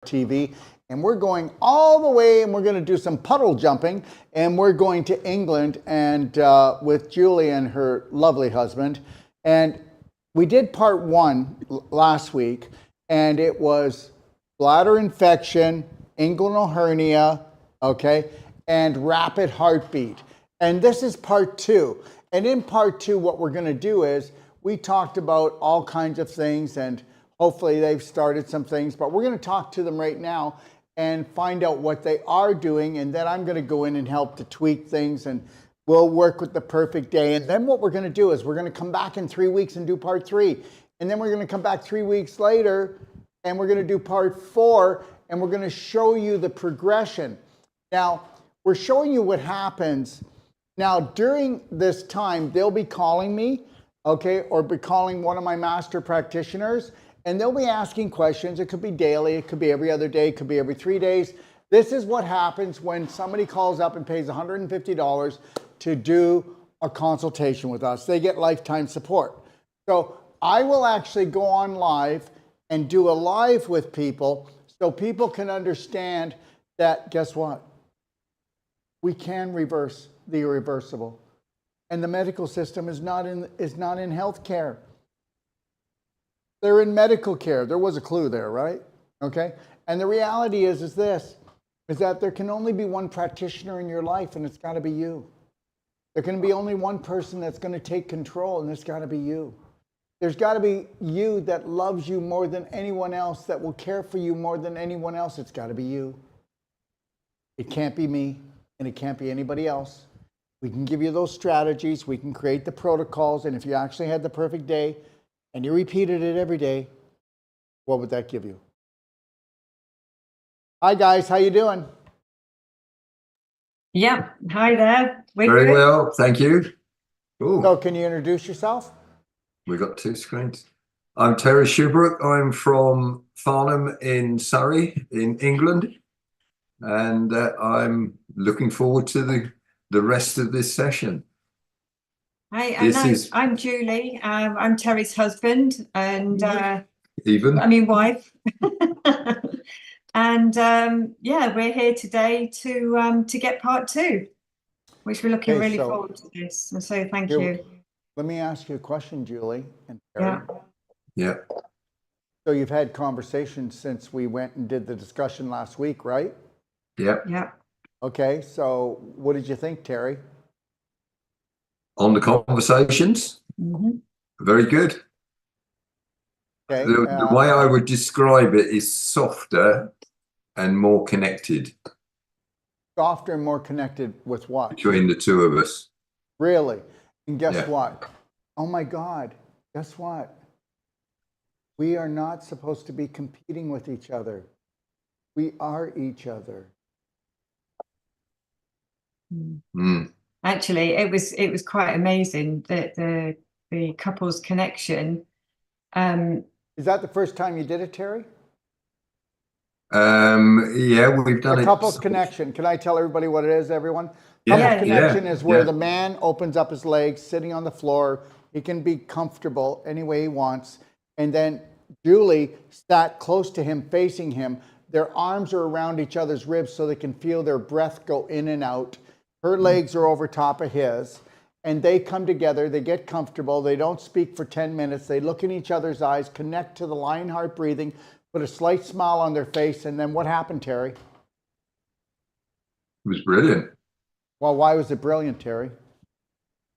TV, and we're going all the way, and we're going to do some puddle jumping, and we're going to England and with Julie and her lovely husband. And we did part one last week, and it was bladder infection, inguinal hernia, okay, and rapid heartbeat. And this is part two. And in part two, what we're going to do is we talked about all kinds of things, and hopefully they've started some things, but we're going to talk to them right now and find out what they are doing. And then I'm going to go in and help to tweak things, and we'll work with the perfect day. And then what we're going to do is we're going to come back in 3 weeks and do part three. And then we're going to come back 3 weeks later and we're going to do part four, and we're going to show you the progression. Now, we're showing you what happens. Now, during this time, they'll be calling me, okay, or be calling one of my master practitioners, and they'll be asking questions. It could be daily, it could be every other day, it could be every 3 days. This is what happens when somebody calls up and pays $150 to do a consultation with us. They get lifetime support. So I will actually go on live and do a live with people so people can understand that, guess what? We can reverse the irreversible. And the medical system is not in healthcare. They're in medical care. There was a clue there, right? Okay. And the reality is this, is that there can only be one practitioner in your life, and it's got to be you. There can be only one person that's going to take control, and it's got to be you. There's got to be you that loves you more than anyone else, that will care for you more than anyone else. It's got to be you. It can't be me, and it can't be anybody else. We can give you those strategies. We can create the protocols. And if you actually had the perfect day and you repeated it every day, what would that give you? Hi, guys. How you doing? Yeah. Hi there. Very well. Thank you. Ooh. So can you introduce yourself? We've got two screens. I'm Terry Shubrook. I'm from Farnham in Surrey in England. And I'm looking forward to the rest of this session. Hi, I'm Julie. I'm Terry's husband and wife. And yeah, we're here today to get part two, which we're looking really forward to this. And so thank you. Let me ask you a question, Julie and Terry. Yeah. So you've had conversations since we went and did the discussion last week, right? Yeah. Okay, so what did you think, Terry? On the conversations? Mm-hmm. Very good. Okay. The way I would describe it is softer and more connected. Softer and more connected with what? Between the two of us. Really? And guess what? Oh my God, guess what? We are not supposed to be competing with each other. We are each other. Mm. Actually, it was quite amazing that the couple's connection. Is that the first time you did it, Terry? Yeah, we've done the it. Couple's connection. Can I tell everybody what it is, everyone? Yeah, couple's connection is where the man opens up his legs, sitting on the floor. He can be comfortable any way he wants. And then Julie sat close to him, facing him. Their arms are around each other's ribs so they can feel their breath go in and out. Her legs are over top of his. And they come together, they get comfortable, they don't speak for 10 minutes, they look in each other's eyes, connect to the lion heart breathing, put a slight smile on their face, and then what happened, Terry? It was brilliant. Well, why was it brilliant, Terry?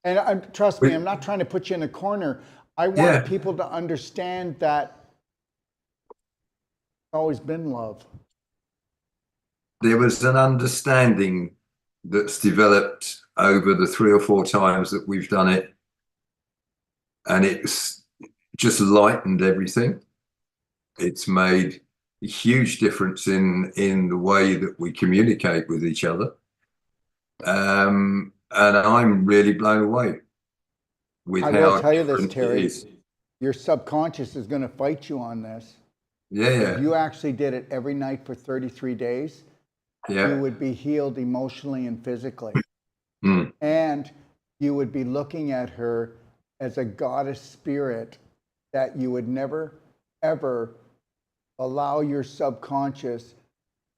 And trust me, I'm not trying to put you in a corner. I want people to understand that it's always been love. There was an understanding that's developed over the 3 or 4 times that we've done it, and it's just lightened everything. It's made a huge difference in the way that we communicate with each other, and I'm really blown away with how. I will tell you this, Terry. Your subconscious is going to fight you on this. Yeah. If you actually did it every night for 33 days, you would be healed emotionally and physically. And you would be looking at her as a goddess spirit that you would never, ever allow your subconscious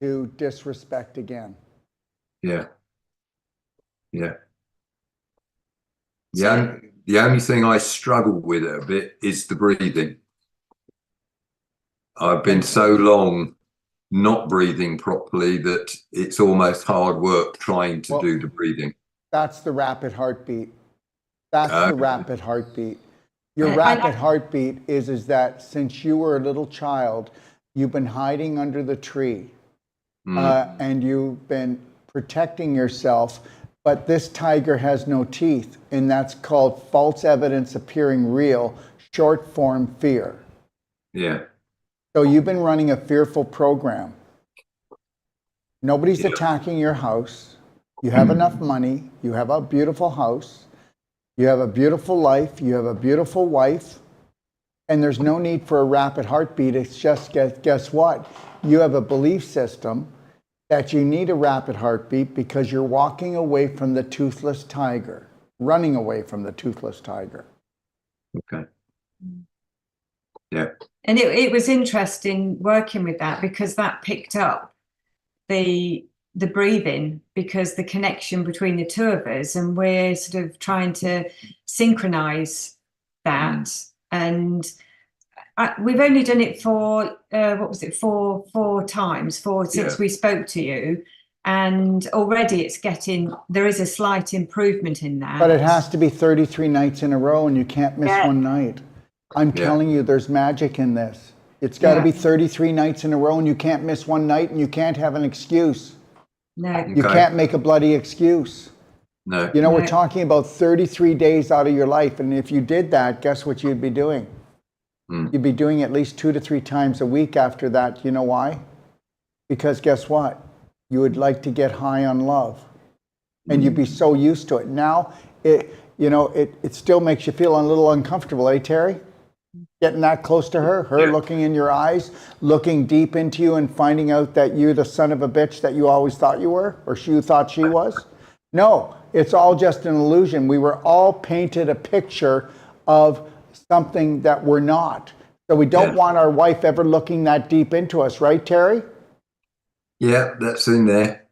to disrespect again. Yeah. Yeah. The only thing I struggle with a bit is the breathing. I've been so long not breathing properly that it's almost hard work trying to do the breathing. That's the rapid heartbeat. That's the rapid heartbeat. Your rapid heartbeat is that since you were a little child, you've been hiding under the tree and you've been protecting yourself, but this tiger has no teeth, and that's called false evidence appearing real, short form fear. Yeah. So you've been running a fearful program. Nobody's attacking your house. You have enough money. You have a beautiful house. You have a beautiful life. You have a beautiful wife. And there's no need for a rapid heartbeat. It's just, guess what? You have a belief system that you need a rapid heartbeat because you're walking away from the toothless tiger, running away from the toothless tiger. Okay. Yeah. And it was interesting working with that because that picked up the breathing, because the connection between the two of us, and we're sort of trying to synchronize that. And we've only done it for what was it, four times since we spoke to you, and already there is a slight improvement in that. But it has to be 33 nights in a row, and you can't miss one night. I'm telling you, there's magic in this. It's got to be 33 nights in a row, and you can't miss one night, and you can't have an excuse. No. You can't make a bloody excuse. No. You know, we're talking about 33 days out of your life, and if you did that, guess what you'd be doing? You'd be doing at least 2 to 3 times a week after that. You know why? Because guess what? You would like to get high on love, and you'd be so used to it. Now, it still makes you feel a little uncomfortable, eh, Terry? Getting that close to her looking in your eyes, looking deep into you and finding out that you're the son of a bitch that you always thought you were, or you thought she was. No, it's all just an illusion. We were all painted a picture of something that we're not. So we don't want our wife ever looking that deep into us, right, Terry? Yeah, that's in there.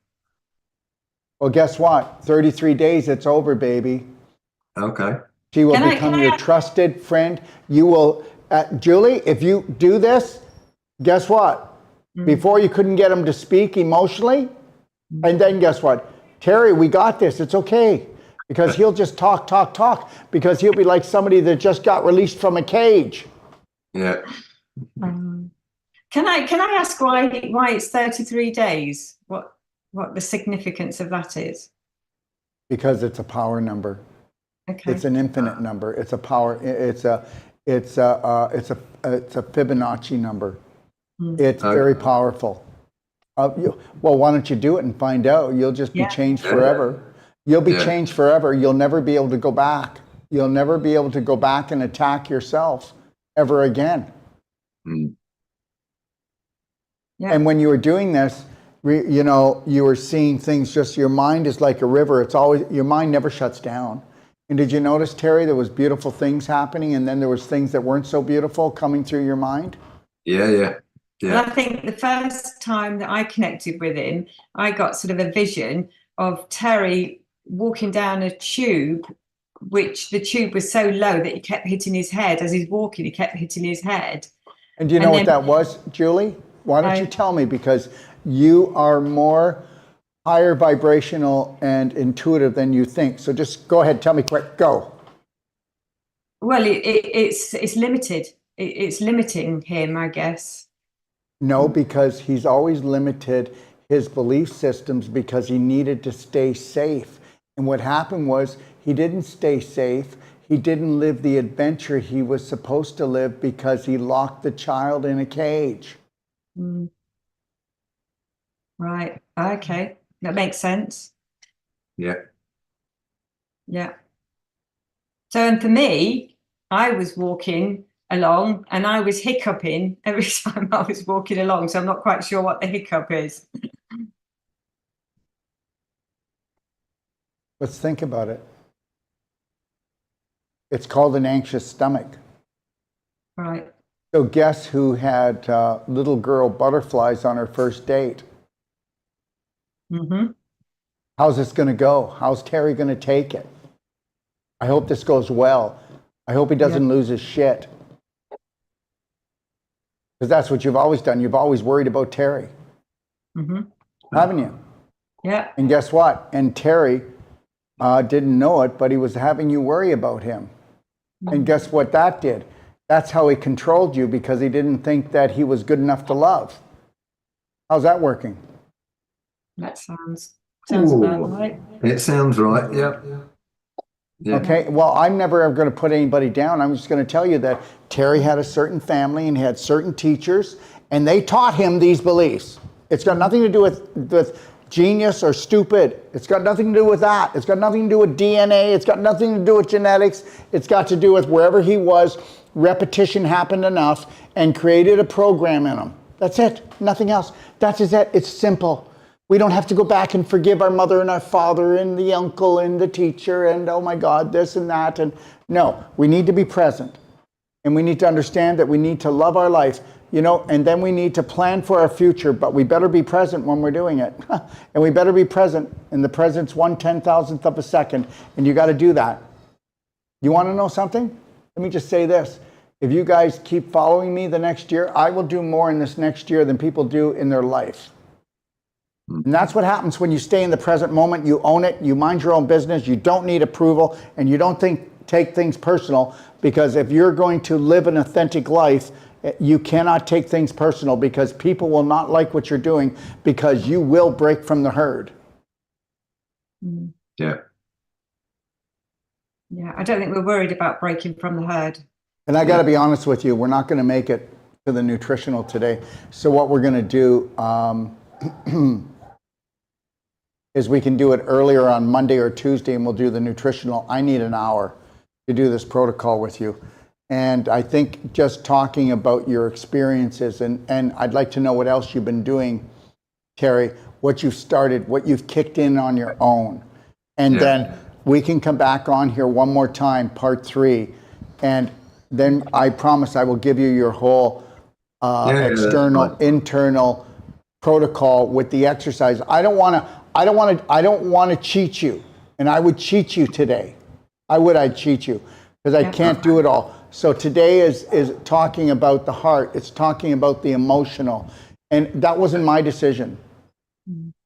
Well, guess what? 33 days, it's over, baby. Okay. She will become your trusted friend. You will, Julie, if you do this, guess what? Before you couldn't get him to speak emotionally, and then guess what? Terry, we got this. It's okay. Because he'll just talk, because he'll be like somebody that just got released from a cage. Yeah. Can I ask why it's 33 days? What the significance of that is? Because it's a power number. Okay. It's an infinite number. It's a power. It's a Fibonacci number. It's very powerful. Well, why don't you do it and find out? You'll just be changed forever. You'll be changed forever. You'll never be able to go back. You'll never be able to go back and attack yourself ever again. And when you were doing this, you were seeing things. Just your mind is like a river. It's always, your mind never shuts down. And did you notice, Terry, there was beautiful things happening, and then there was things that weren't so beautiful coming through your mind? Yeah. And I think the first time that I connected with him, I got sort of a vision of Terry walking down a tube, which the tube was so low that he kept hitting his head. As he's walking, he kept hitting his head. And do you know what that was, Julie? Why don't you tell me? Because you are more higher vibrational and intuitive than you think. So just go ahead, tell me quick, go. Well, it's limited. It's limiting him, I guess. No, because he's always limited his belief systems because he needed to stay safe. And what happened was he didn't stay safe. He didn't live the adventure he was supposed to live because he locked the child in a cage. Right. Okay. That makes sense. Yeah. So, and for me, I was walking along and I was hiccuping every time I was walking along. So I'm not quite sure what the hiccup is. Let's think about it. It's called an anxious stomach. Right. So guess who had little girl butterflies on her first date? Mm-hmm. How's this going to go? How's Terry going to take it? I hope this goes well. I hope he doesn't lose his shit. Because that's what you've always done. You've always worried about Terry. Mm-hmm. Haven't you? Yeah. And guess what? And Terry didn't know it, but he was having you worry about him. And guess what that did? That's how he controlled you, because he didn't think that he was good enough to love. How's that working? That sounds about right. It sounds right. Yeah. Yeah. Okay, well, I'm never ever going to put anybody down. I'm just going to tell you that Terry had a certain family and he had certain teachers, and they taught him these beliefs. It's got nothing to do with genius or stupid. It's got nothing to do with that. It's got nothing to do with DNA. It's got nothing to do with genetics. It's got to do with wherever he was, repetition happened enough and created a program in him. That's it. Nothing else. That's it. It's simple. We don't have to go back and forgive our mother and our father and the uncle and the teacher and, oh my God, this and that. And no, we need to be present. And we need to understand that we need to love our life, you know, and then we need to plan for our future, but we better be present when we're doing it. And we better be present. And the present's 1/10,000th of a second. And you got to do that. You want to know something? Let me just say this. If you guys keep following me the next year, I will do more in this next year than people do in their life. And that's what happens when you stay in the present moment. You own it. You mind your own business. You don't need approval, and you don't take things personal, because if you're going to live an authentic life, you cannot take things personal, because people will not like what you're doing, because you will break from the herd. Yeah. Yeah, I don't think we're worried about breaking from the herd. And I got to be honest with you, we're not going to make it to the nutritional today. So what we're going to do is we can do it earlier on Monday or Tuesday, and we'll do the nutritional. I need an hour to do this protocol with you. And I think just talking about your experiences, and I'd like to know what else you've been doing, Terry, what you've started, what you've kicked in on your own. And then we can come back on here one more time, part 3. And then I promise I will give you your whole external, internal protocol with the exercise. I don't want to cheat you, and I would cheat you today. I'd cheat you, because I can't do it all. So today is talking about the heart. It's talking about the emotional, and that wasn't my decision.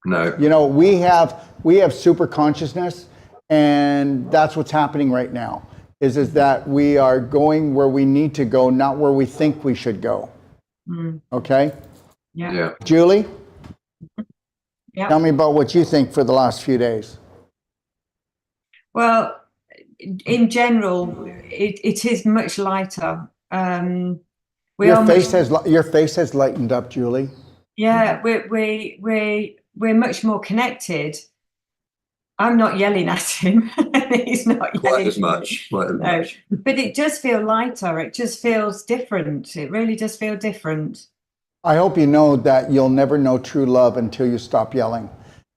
No. You know, we have super consciousness, and that's what's happening right now. Is that we are going where we need to go, not where we think we should go. Okay? Yeah. Julie? Yeah. Tell me about what you think for the last few days. Well, in general, it is much lighter. Your face has lightened up, Julie. Yeah, we're much more connected. I'm not yelling at him. He's not yelling. Quite as much. But it does feel lighter. It just feels different. It really does feel different. I hope you know that you'll never know true love until you stop yelling.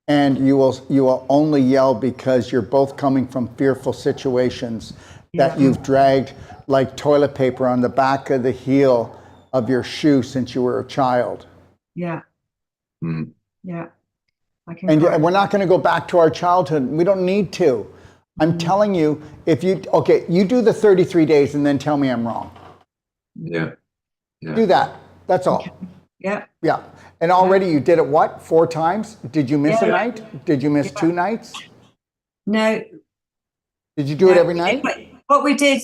And you will only yell because you're both coming from fearful situations that you've dragged like toilet paper on the back of the heel of your shoe since you were a child. Yeah. Yeah. And we're not going to go back to our childhood. We don't need to. I'm telling you, you do the 33 days and then tell me I'm wrong. Yeah. Do that. That's all. Okay. Yeah. Yeah. And already you did it, what, 4 times? Did you miss a night? Did you miss 2 nights? No. Did you do it every night? What we did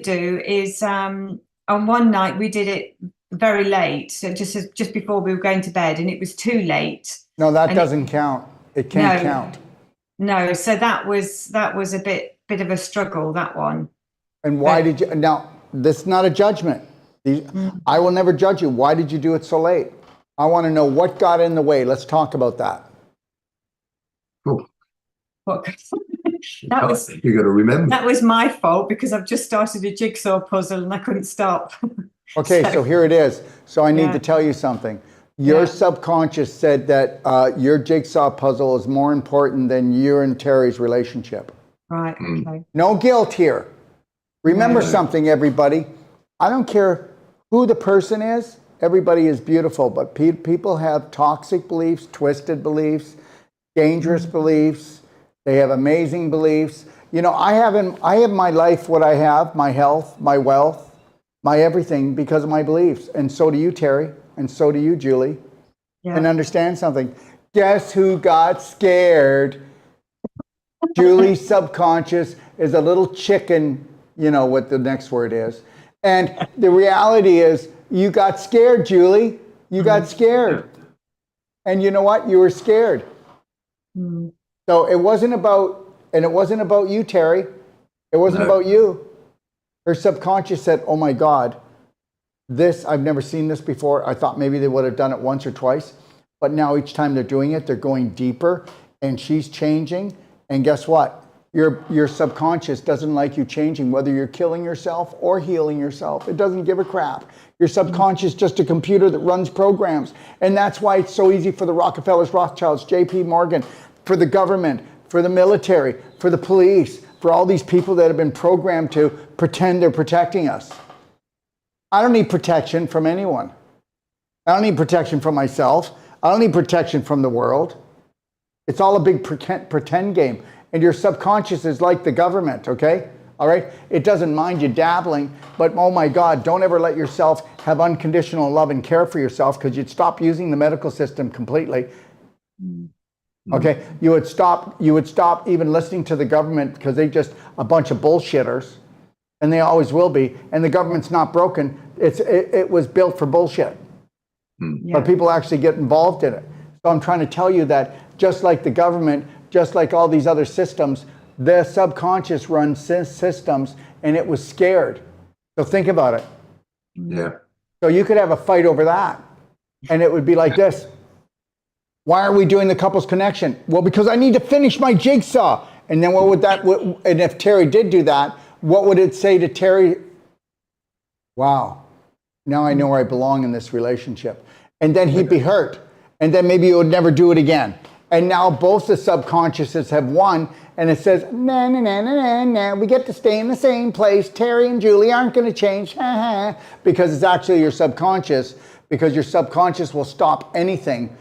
do is on one night we did it very late, so just before we were going to bed, and it was too late. No, that doesn't count. It can't count. No, so that was a bit of a struggle, that one. And why did you? Now, this is not a judgment. I will never judge you. Why did you do it so late? I want to know what got in the way. Let's talk about that. Cool. You got to remember. That was my fault, because I've just started a jigsaw puzzle and I couldn't stop. Okay, so here it is. So I need to tell you something. Your subconscious said that your jigsaw puzzle is more important than you and Terry's relationship. Right, okay. No guilt here. Remember something, everybody. I don't care who the person is. Everybody is beautiful, but people have toxic beliefs, twisted beliefs, dangerous beliefs. They have amazing beliefs. You know, I have my life, what I have, my health, my wealth, my everything because of my beliefs. And so do you, Terry, and so do you, Julie. Yeah. And understand something. Guess who got scared? Julie's subconscious is a little chicken, you know what the next word is. And the reality is, you got scared, Julie. You got scared. And you know what? You were scared. So it wasn't about, and it wasn't about you, Terry. It wasn't about you. Her subconscious said, oh my God, this, I've never seen this before. I thought maybe they would have done it once or twice. But now each time they're doing it, they're going deeper and she's changing. And guess what? Your subconscious doesn't like you changing, whether you're killing yourself or healing yourself. It doesn't give a crap. Your subconscious is just a computer that runs programs. And that's why it's so easy for the Rockefellers, Rothschilds, JP Morgan, for the government, for the military, for the police, for all these people that have been programmed to pretend they're protecting us. I don't need protection from anyone. I don't need protection from myself. I don't need protection from the world. It's all a big pretend game. And your subconscious is like the government, okay? All right? It doesn't mind you dabbling, but oh my God, don't ever let yourself have unconditional love and care for yourself because you'd stop using the medical system completely. Okay? You would stop even listening to the government because they just a bunch of bullshitters, and they always will be. And the government's not broken. It was built for bullshit. But people actually get involved in it. So I'm trying to tell you that just like the government, just like all these other systems, the subconscious runs systems, and it was scared. So think about it. Yeah. So you could have a fight over that, and it would be like this. Why are we doing the couples connection? Well, because I need to finish my jigsaw. And then what would that, and if Terry did do that, what would it say to Terry? Wow, now I know where I belong in this relationship. And then he'd be hurt. And then maybe you would never do it again. And now both the subconsciouses have won, and it says, nah, nah, nah, nah, nah, nah, we get to stay in the same place. Terry and Julie aren't going to change, because it's actually your subconscious, because your subconscious will stop anything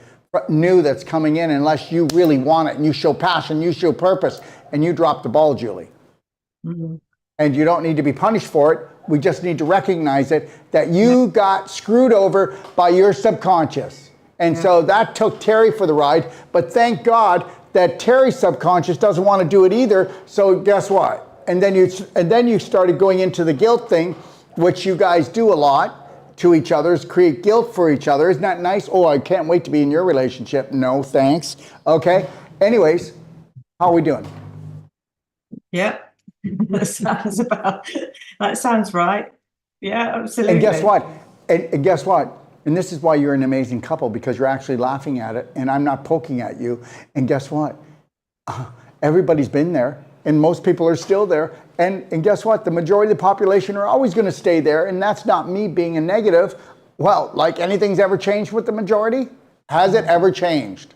new that's coming in unless you really want it, and you show passion, you show purpose, and you drop the ball, Julie. And you don't need to be punished for it. We just need to recognize it, that you got screwed over by your subconscious. And so that took Terry for the ride, but thank God that Terry's subconscious doesn't want to do it either. So guess what? And then you started going into the guilt thing, which you guys do a lot to each other, is create guilt for each other. Isn't that nice? Oh, I can't wait to be in your relationship. No, thanks. Okay. Anyways, how are we doing? Yeah. That sounds right. Yeah, absolutely. And guess what? And guess what? And this is why you're an amazing couple, because you're actually laughing at it and I'm not poking at you. And guess what? Everybody's been there and most people are still there. And guess what? The majority of the population are always going to stay there. And that's not me being a negative. Well, like anything's ever changed with the majority? Has it ever changed?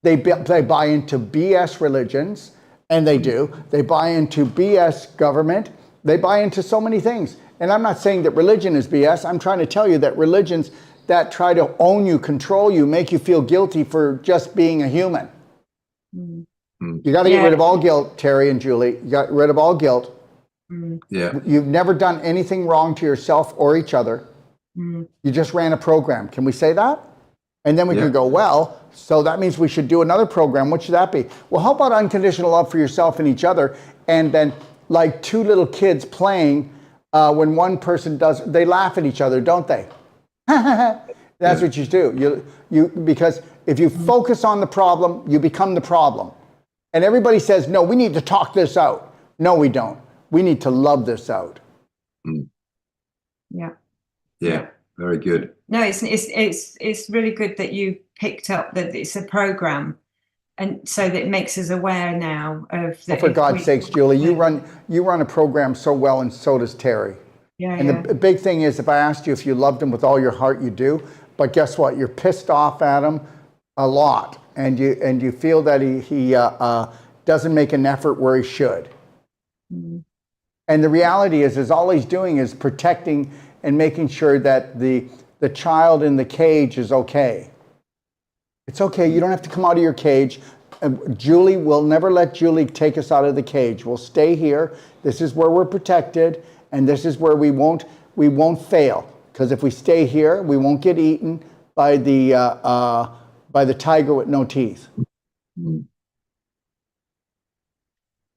They buy into BS religions, and they do. They buy into BS government. They buy into so many things. And I'm not saying that religion is BS. I'm trying to tell you that religions that try to own you, control you, make you feel guilty for just being a human. You got to get rid of all guilt, Terry and Julie. You got rid of all guilt. Yeah. You've never done anything wrong to yourself or each other. You just ran a program. Can we say that? And then we can go, well, so that means we should do another program. What should that be? Well, how about unconditional love for yourself and each other? And then like two little kids playing, when one person does, they laugh at each other, don't they? That's what you do. You because if you focus on the problem, you become the problem. And everybody says, no, we need to talk this out. No, we don't. We need to love this out. Yeah. Very good. No, it's really good that you picked up that it's a program, and so that it makes us aware now of that. Oh, for God's sakes, Julie, you run a program so well, and so does Terry. The big thing is, if I asked you if you loved him with all your heart, you do. But guess what? You're pissed off at him a lot, and you feel that he doesn't make an effort where he should. And the reality is all he's doing is protecting and making sure that the child in the cage is okay. It's okay. You don't have to come out of your cage. Julie, we'll never let Julie take us out of the cage. We'll stay here. This is where we're protected, and this is where we won't fail. Because if we stay here, we won't get eaten by the tiger with no teeth.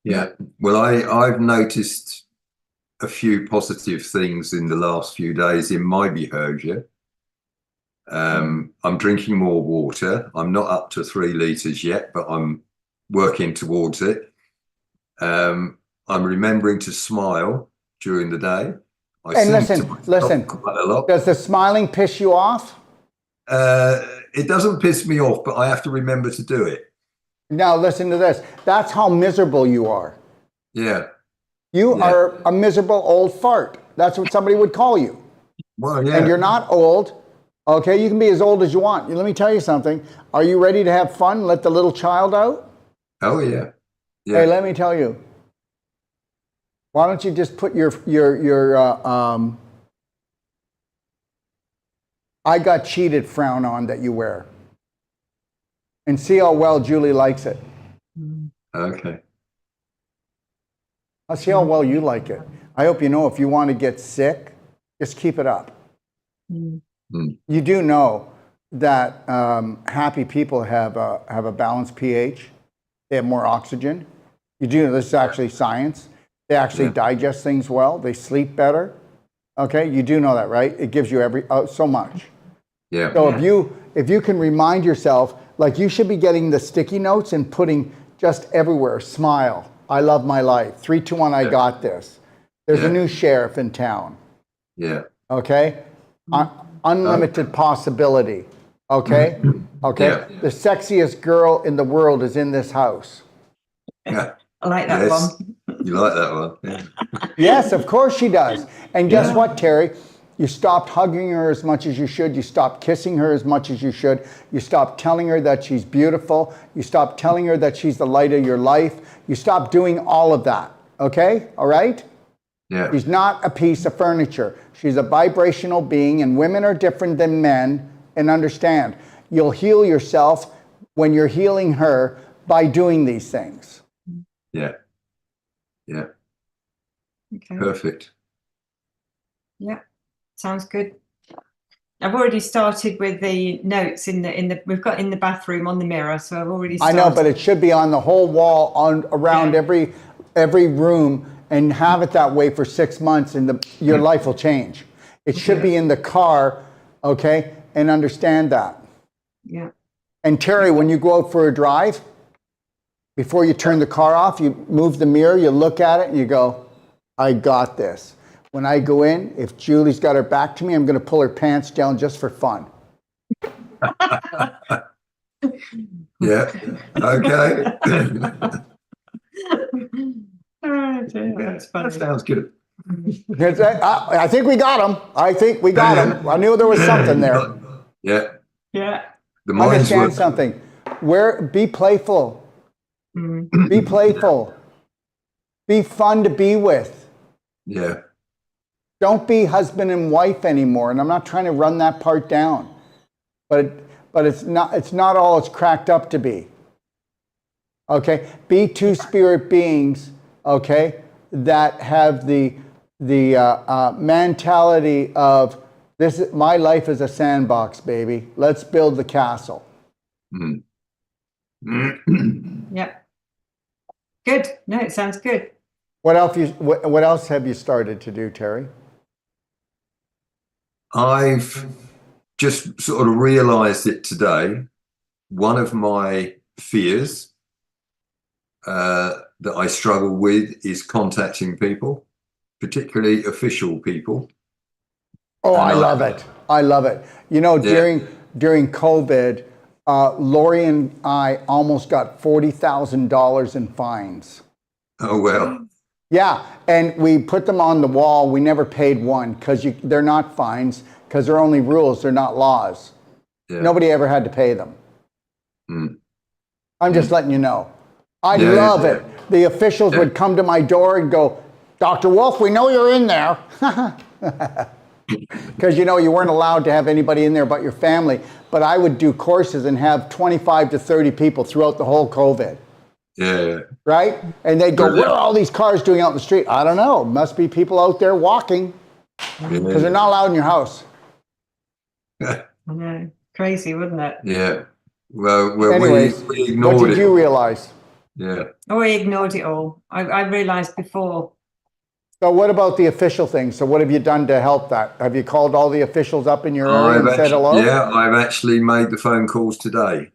Yeah. Well, I've noticed a few positive things in the last few days in my behaviour. I'm drinking more water. I'm not up to 3 litres yet, but I'm working towards it. I'm remembering to smile during the day. And listen, quite a lot. Does the smiling piss you off? It doesn't piss me off, but I have to remember to do it. Now listen to this. That's how miserable you are. Yeah. You are a miserable old fart. That's what somebody would call you. Well, yeah. And you're not old. Okay, you can be as old as you want. Let me tell you something. Are you ready to have fun? Let the little child out? Oh, yeah. Yeah. Hey, let me tell you. Why don't you just put your I got cheated frown on that you wear and see how well Julie likes it. Okay. I'll see how well you like it. I hope you know if you want to get sick, just keep it up. You do know that happy people have a balanced pH. They have more oxygen. You do know this is actually science. They actually digest things well. They sleep better. Okay, you do know that, right? It gives you so much. Yeah. So if you can remind yourself, like you should be getting the sticky notes and putting just everywhere. Smile. I love my life. 3, 2, 1. I got this. There's a new sheriff in town. Yeah. Okay. Unlimited possibility. Okay. Okay. Yeah. The sexiest girl in the world is in this house. Yeah. I like that one. You like that one? Yeah. Yes, of course she does. And guess what, Terry? You stopped hugging her as much as you should. You stopped kissing her as much as you should. You stopped telling her that she's beautiful. You stopped telling her that she's the light of your life. You stopped doing all of that. Okay? All right? Yeah. She's not a piece of furniture. She's a vibrational being, and women are different than men. And understand, you'll heal yourself when you're healing her by doing these things. Yeah. Yeah. Okay. Perfect. Yeah. Sounds good. I've already started with the notes in the we've got in the bathroom on the mirror, so I've already started. I know, but it should be on the whole wall around every room, and have it that way for 6 months, and your life will change. It should be in the car, okay? And understand that. Yeah. And Terry, when you go out for a drive, before you turn the car off, you move the mirror, you look at it, and you go, I got this. When I go in, if Julie's got her back to me, I'm going to pull her pants down just for fun. Yeah. Okay. That's funny. That sounds good. I think we got him. I think we got him. I knew there was something there. Yeah. Yeah. The mind's Understand work. something. Be playful. Be playful. Be fun to be with. Yeah. Don't be husband and wife anymore. And I'm not trying to run that part down, but it's not all it's cracked up to be. Okay, be two spirit beings. Okay, that have the mentality of this. My life is a sandbox, baby. Let's build the castle. Yep. Good. No, it sounds good. What else have you started to do, Terry? I've just sort of realized it today. One of my fears that I struggle with is contacting people, particularly official people. Oh, I love it. I love it. You know, during COVID, Lori and I almost got $40,000 in fines. Oh, well. Yeah, and we put them on the wall. We never paid one because they're not fines, because they're only rules. They're not laws. Yeah. Nobody ever had to pay them. I'm just letting you know. I love it. The officials would come to my door and go, Dr. Wolf, we know you're in there. because you weren't allowed to have anybody in there but your family. But I would do courses and have 25 to 30 people throughout the whole COVID. Yeah. Right? And they'd go, Brilliant. what are all these cars doing out in the street? I don't know. Must be people out there walking because they're not allowed in your house. Yeah. I know. Crazy, wasn't it? Yeah. Well, Anyways, we ignored what did it. you realize? Yeah. Oh, I ignored it all. I realized before. So what about the official thing? So what have you done to help that? Have you called all the officials up in your area and said hello? Yeah, I've actually made the phone calls today.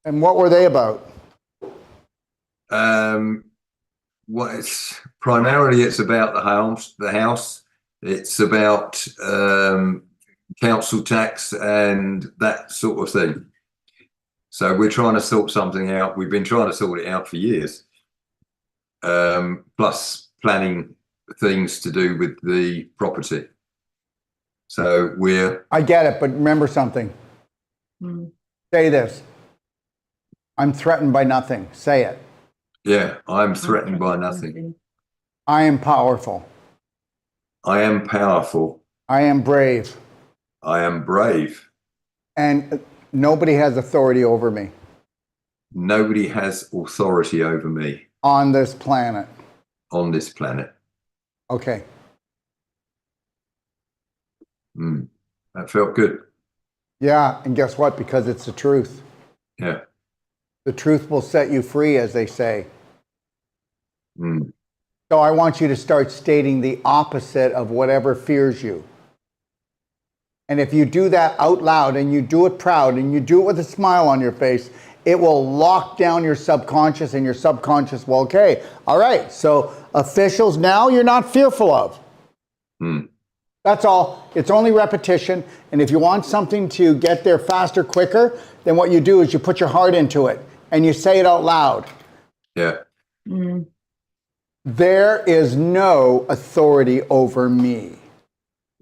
And what were they about? Primarily it's about the house. It's about council tax and that sort of thing. So we're trying to sort something out. We've been trying to sort it out for years. Plus planning things to do with the property. So I get it, but remember something. Say this. I'm threatened by nothing. Say it. Yeah, I'm threatened by nothing. I am powerful. I am powerful. I am brave. I am brave. And nobody has authority over me. Nobody has authority over me. On this planet. On this planet. Okay. That felt good. Yeah, and guess what? Because it's the truth. Yeah. The truth will set you free, as they say. Mm. So I want you to start stating the opposite of whatever fears you. And if you do that out loud and you do it proud and you do it with a smile on your face, it will lock down your subconscious, and your subconscious will, okay, all right, so officials now you're not fearful of. That's all. It's only repetition. And if you want something to get there faster, quicker, then what you do is you put your heart into it and you say it out loud. Yeah. There is no authority over me.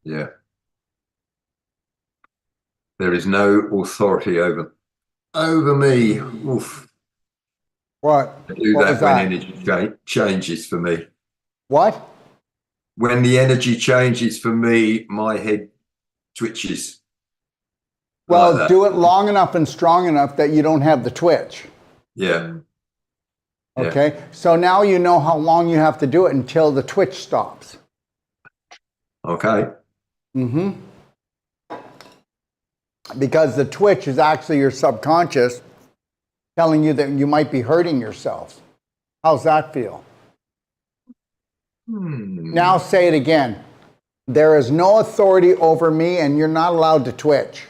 Yeah. There is no authority over me. Oof. What? I do What that was when that? energy changes for me. What? When the energy changes for me, my head twitches. Well, like do it long enough and strong enough that you don't have the twitch. Yeah. Okay. So now you know how long you have to do it until the twitch stops. Okay. Because the twitch is actually your subconscious telling you that you might be hurting yourself. How's that feel? Now say it again. There is no authority over me, and you're not allowed to twitch.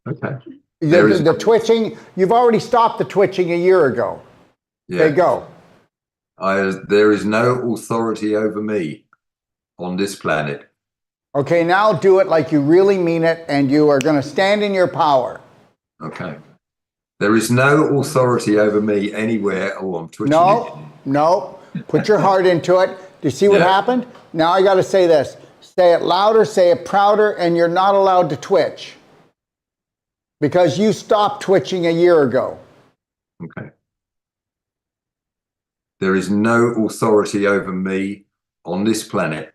Okay. The twitching, you've already stopped the twitching a year ago. Yeah. There you go. There is no authority over me on this planet. Okay, now do it like you really mean it, and you are going to stand in your power. Okay. There is no authority over me anywhere. Oh, I'm twitching again. No. Put your heart into it. Do you see what Yeah. happened? Now I got to say this. Say it louder, say it prouder, and you're not allowed to twitch. Because you stopped twitching a year ago. Okay. There is no authority over me on this planet.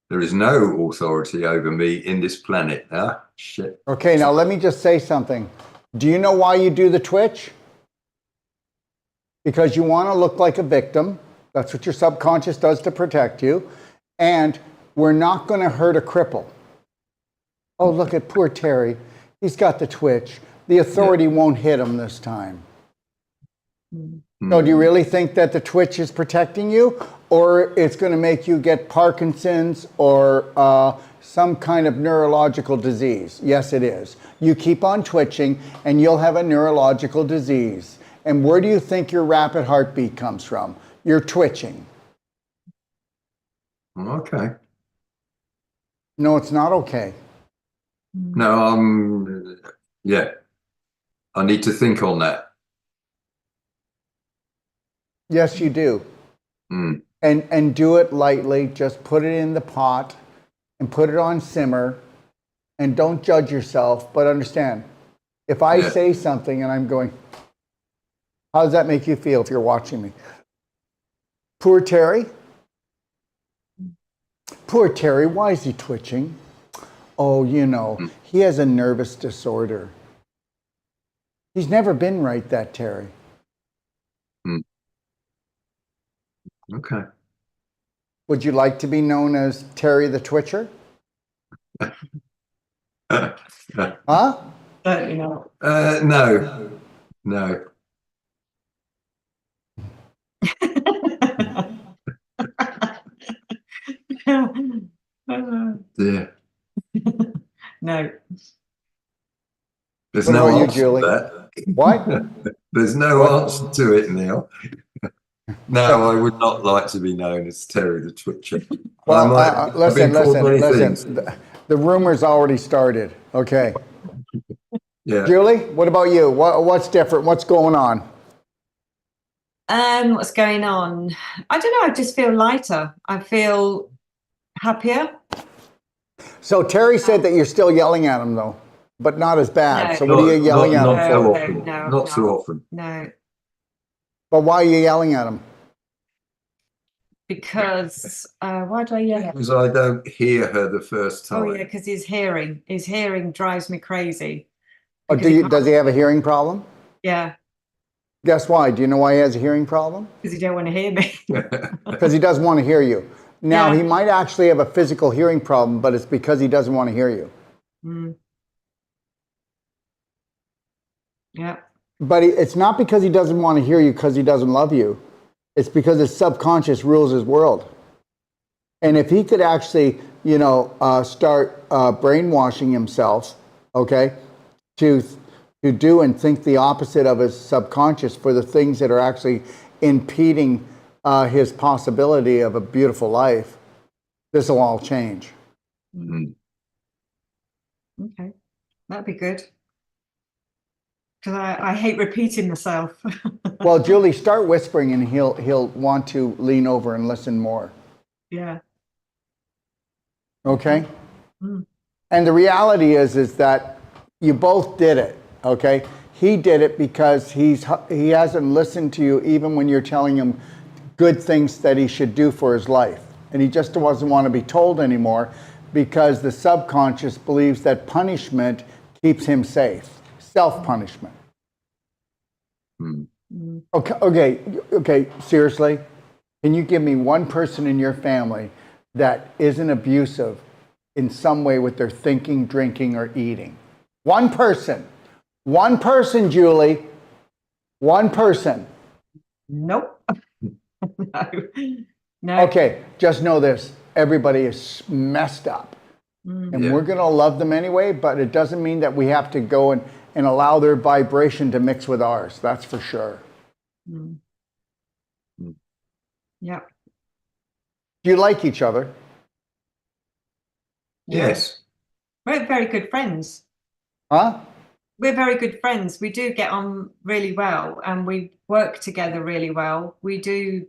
There is no authority over me in this planet. Ah, shit. Okay, now let me just say something. Do you know why you do the twitch? Because you want to look like a victim. That's what your subconscious does to protect you. And we're not going to hurt a cripple. Oh, look at poor Terry. He's got the twitch. The authority won't hit him this time. So do you really think that the twitch is protecting you? Or it's going to make you get Parkinson's or some kind of neurological disease? Yes, it is. You keep on twitching and you'll have a neurological disease. And where do you think your rapid heartbeat comes from? You're twitching. Okay. No, it's not okay. No, yeah. I need to think on that. Yes, you do. And do it lightly. Just put it in the pot and put it on simmer. And don't judge yourself, but understand, if I say something and I'm going, how does that make you feel if you're watching me? Poor Terry, Poor Terry, why is he twitching? Oh, you know, he has a nervous disorder. He's never been right, that Terry. Okay. Would you like to be known as Terry the Twitcher? Huh? Certainly not. No, no. Yeah. No. There's What no about you, answer to Julie? that. What? There's no What? answer to it, Neil. No, I would not like to be known as Terry the Twitcher. Well, I've listen, been called many things. The rumor's already started. Okay. Yeah. Julie, what about you? What's different? What's going on? What's going on? I don't know. I just feel lighter. I feel happier. So Terry said that you're still yelling at him, though, but not as bad. No. So what are you yelling at him Not for? so No, often. no, Not no. so often. No, But why are you yelling at him? because why do I yell at him? Because I don't hear her the first time. Oh yeah, because his hearing drives me crazy. Or Because does he have a hearing problem? Yeah, Guess why? Do you know why he has a hearing problem? because he don't want to hear me. Because he doesn't want to hear you. Now, Yeah. he might actually have a physical hearing problem, but it's because he doesn't want to hear you. Mm. Yeah. But it's not because he doesn't want to hear you because he doesn't love you. It's because his subconscious rules his world. And if he could actually, start brainwashing himself, okay, to do and think the opposite of his subconscious for the things that are actually impeding his possibility of a beautiful life, this will all change. Mm. Okay, that'd be good. Because I hate repeating myself. Well, Julie, start whispering and he'll want to lean over and listen more. Yeah. Okay? Mm. And the reality is that you both did it, okay? He did it because he hasn't listened to you even when you're telling him good things that he should do for his life. And he just doesn't want to be told anymore because the subconscious believes that punishment keeps him safe. Self-punishment. Mm. Mm. Okay, seriously? Can you give me one person in your family that isn't abusive in some way with their thinking, drinking, or eating? One person. One person, Julie. One person. Nope. No. No. Okay, just know this. Everybody is messed up. Mm. And Yeah. we're going to love them anyway, but it doesn't mean that we have to go and allow their vibration to mix with ours. That's for sure. Mm. Mm. Yeah. Do you like each other? Yes. We're very good friends. Huh? We're very good friends. We do get on really well and we work together really well. We do,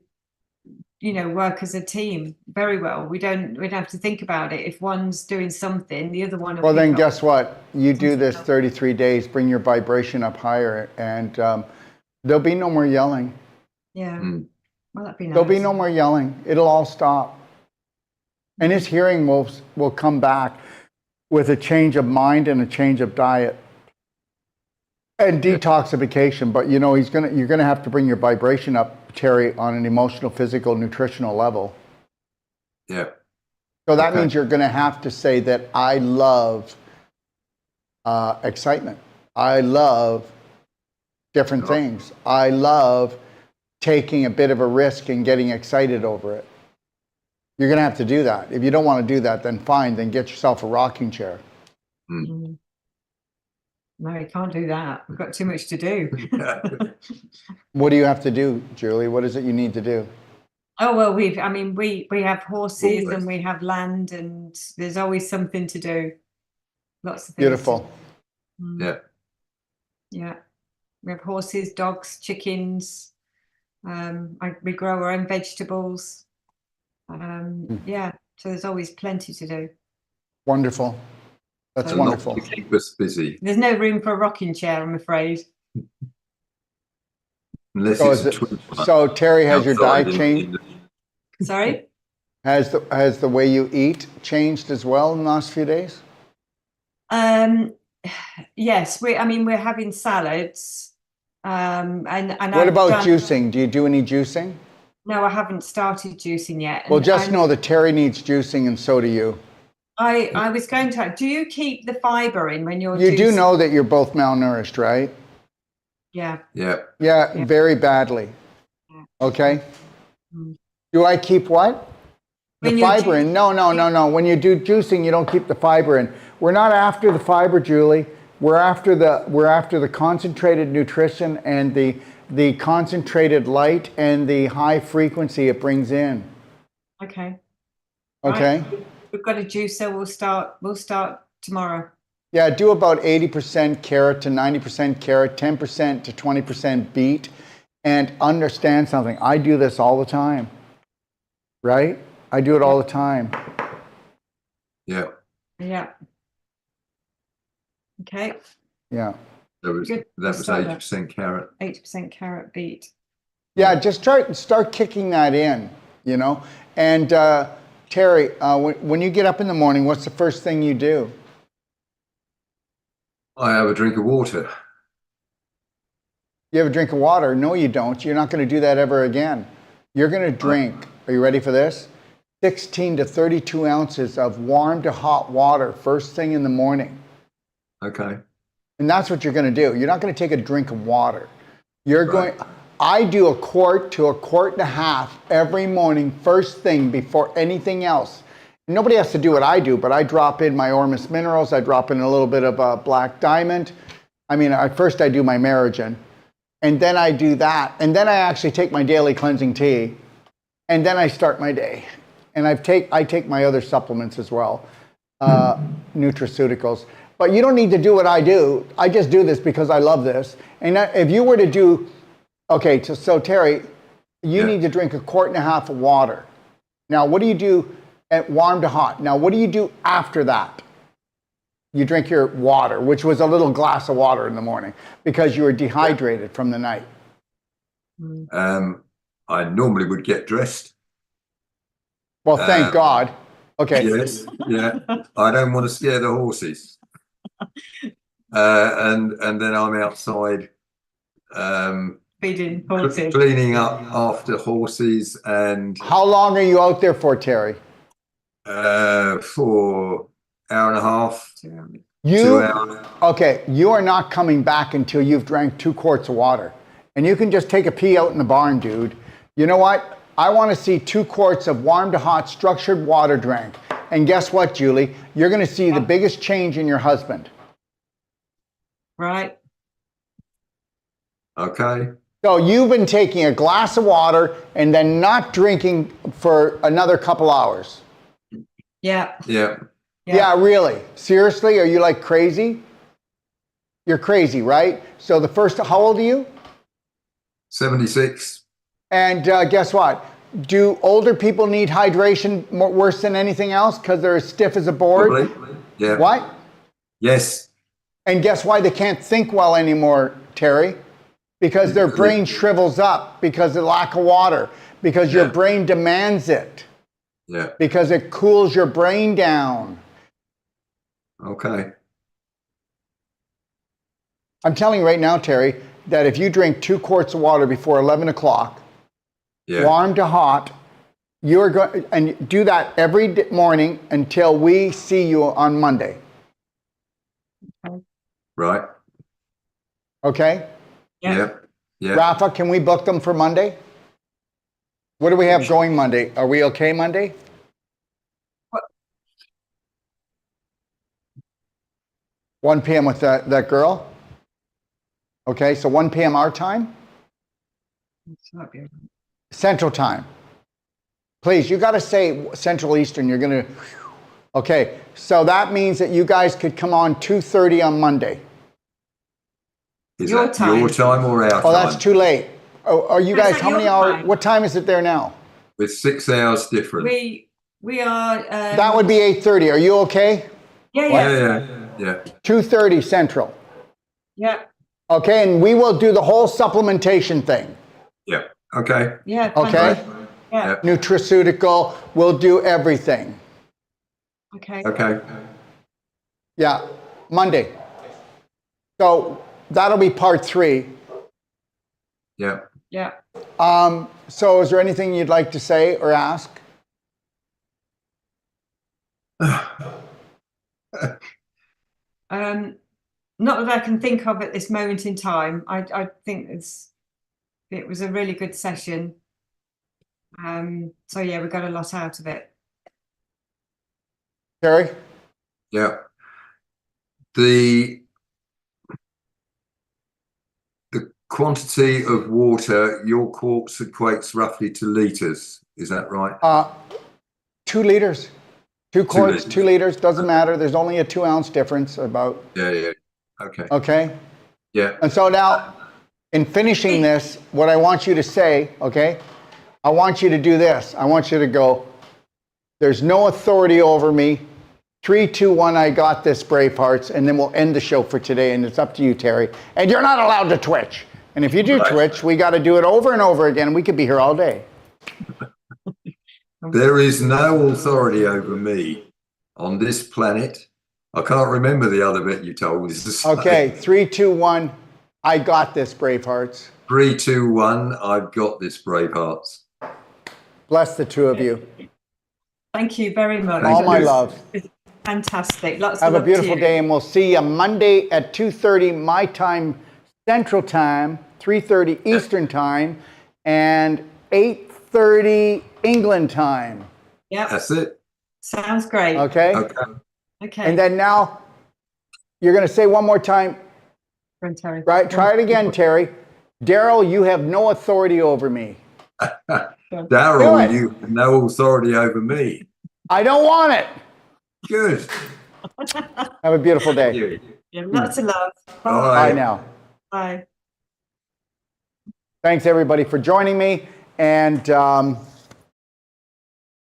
work as a team very well. We'd have to think about it. If one's doing something, the other one will Well, then pick up. guess what? You do this 33 days, bring your vibration up higher, and there'll be no more yelling. Yeah. Mm. Well, that'd be nice. There'll be no more yelling. It'll all stop. And his hearing will come back with a change of mind and a change of diet and detoxification. But you're gonna have to bring your vibration up, Terry, on an emotional, physical, nutritional level. Yeah. So that Okay. means you're gonna have to say that I love excitement. I love different things. I love taking a bit of a risk and getting excited over it. You're going to have to do that. If you don't want to do that, then fine, then get yourself a rocking chair. Mm. No, you can't do that. We've got too much to do. What do you have to do, Julie? What is it you need to do? Oh, well, we have horses Always. and we have land and there's always something to do. Lots of things. Beautiful. Mm. Yeah. Yeah. We have horses, dogs, chickens. We grow our own vegetables. Yeah. So there's always plenty to do. Wonderful. That's So- wonderful. To keep us busy, There's no room for a rocking chair, I'm afraid. unless So, it's a twin one so Terry, has your outside diet in- changed? Sorry? Has the way you eat changed as well in the last few days? Yes, we're having salads. And What I've about done, juicing? Do you do any juicing? no, I haven't started juicing yet. Well, And just know that Terry needs juicing and so do you. I was going to, do you keep the fiber in when you're You do juicing? know that you're both malnourished, right? Yeah. Yeah. Yeah, Yeah. very badly. Yeah. Okay. Mm. Do I keep what? The When you're fiber in? No. When you do juicing, you don't keep the fiber in. We're not after the fiber, Julie. We're after the concentrated nutrition and the concentrated light and the high frequency it brings in. Okay. Okay. Right. We've got a juicer. We'll start tomorrow. Yeah, do about 80% carrot to 90% carrot, 10% to 20% beet, and understand something. I do this all the time, right? I do it all the time. Yeah. Yeah. Okay. Yeah. Good. That was 80% carrot. 80% carrot beet. Yeah, just start kicking that in, you know. And Terry, when you get up in the morning, what's the first thing you do? I have a drink of water. You have a drink of water? No, you don't. You're not going to do that ever again. You're going to drink, are you ready for this? 16 to 32 ounces of warm to hot water first thing in the morning. Okay. And that's what you're going to do. You're not going to take a drink of water. You're Right. I do a quart to a quart and a half every morning, first thing before anything else. Nobody has to do what I do, but I drop in my Ormus minerals. I drop in a little bit of black diamond. I mean, first I do my Merigen, and then I do that. And then I actually take my daily cleansing tea, and then I start my day. And I take my other supplements as well, nutraceuticals. But you don't need to do what I do. I just do this because I love this. And if you were to do, okay, so Terry, you need to drink a quart and a half of water. Now, what do you do at warm to hot? Now, what do you do after that? You drink your water, which was a little glass of water in the morning because you were dehydrated from the night. I normally would get dressed. Well, thank God. Okay. Yes, yeah. I don't want to scare the horses. And then I'm outside Feeding horses. cleaning up after horses and How long are you out there for, Terry? for hour and a half, 2 You hours. okay? You are not coming back until you've drank 2 quarts of water, and you can just take a pee out in the barn, dude. You know what? I want to see 2 quarts of warm to hot structured water drank. And guess what, Julie? You're going to see the biggest change in your husband. Right. Okay. So you've been taking a glass of water and then not drinking for another couple hours. Yeah. Yeah. Yeah, really? Seriously? Are you like crazy? You're crazy, right? So how old are you? 76. And guess what? Do older people need hydration worse than anything else because they're as stiff as a board? Probably. Yeah. What? Yes. And guess why they can't think well anymore, Terry? Because their brain shrivels up because of lack of water, because your brain demands it, Yeah. because it cools your brain down. Okay. I'm telling you right now, Terry, that if you drink 2 quarts of water before 11 o'clock, Yeah. warm to hot, you're going and do that every morning until we see you on Monday. Right. Okay? Yeah. Yeah. Rafa, can we book them for Monday? What do we have going Monday? Are we okay Monday? What? 1 p.m. with that girl? Okay, so 1 p.m. our time? Central time. Please, you got to say Central Eastern. You're going to... Okay, so that means that you guys could come on 2:30 on Monday. Is Your that time. your time or our time? Oh, that's too late. Oh, are you No, guys, it's how not many your hours? time. What time is it there now? With 6 hours different. We are. That would be 8:30. Are you okay? Yeah. Yeah. 2:30 Central. Yeah. Okay, and we will do the whole supplementation thing. Yeah. Okay. Yeah. Okay? fantastic. Yeah. nutraceutical. We'll do everything. Okay. Okay. Yeah, Monday. So that'll be part 3. Yeah. Yeah. So is there anything you'd like to say or ask? Not that I can think of at this moment in time. I think it was a really good session. So yeah, we got a lot out of it. Terry? Yeah. The quantity of water your quartz equates roughly to liters. Is that right? 2 liters. 2 quarts, 2 liters. liters, doesn't matter. There's only a 2-ounce difference about, Yeah. Okay. okay? Yeah. And so now, in finishing this, what I want you to say, okay? I want you to do this. I want you to go, there's no authority over me. 3, 2, 1, I got this, Bravehearts, and then we'll end the show for today, and it's up to you, Terry. And you're not allowed to twitch. And if you do twitch, we got to do it over and over again, and we could be here all day. There is no authority over me on this planet. I can't remember the other bit you told me to say. Okay, 3, 2, 1, I got this, Bravehearts. 3, 2, 1, I've got this, Bravehearts. Bless the 2 of you. Thank you very much. Thank All my you. love. It's fantastic. Lots Have of a love beautiful to you. day, and we'll see you Monday at 2:30 my time, Central Time, 3:30 Eastern Time, and 8:30 England time. Yep. That's it. Sounds great. Okay? Okay. And then now, you're going to say one more time, Run, Terry. right? Try it again, Terry. Daryl, you have no authority over me. Do Daryl, it. you have no authority over me. I don't want it. Good. Have a beautiful day. You. Yeah, lots of love. Bye. Bye now. Bye. Thanks, everybody, for joining me. And I'm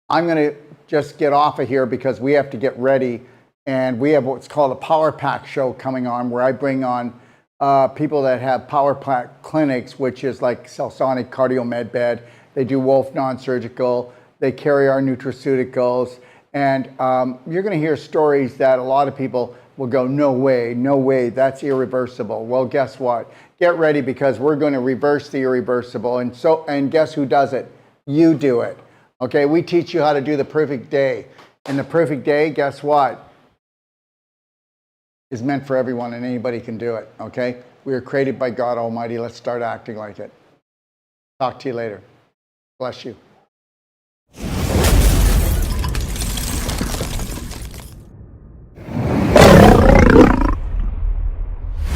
going to just get off of here because we have to get ready. And we have what's called a Power Pack show coming on, where I bring on people that have Power Pack clinics, which is like Celsonic Cardio Med Bed. They do Wolf Non-Surgical. They carry our nutraceuticals. And you're going to hear stories that a lot of people will go, no way, that's irreversible. Well, guess what? Get ready, because we're going to reverse the irreversible. And guess who does it? You do it. Okay, we teach you how to do the perfect day. And the perfect day, guess what? Is meant for everyone, and anybody can do it. Okay? We were created by God Almighty. Let's start acting like it. Talk to you later. Bless you.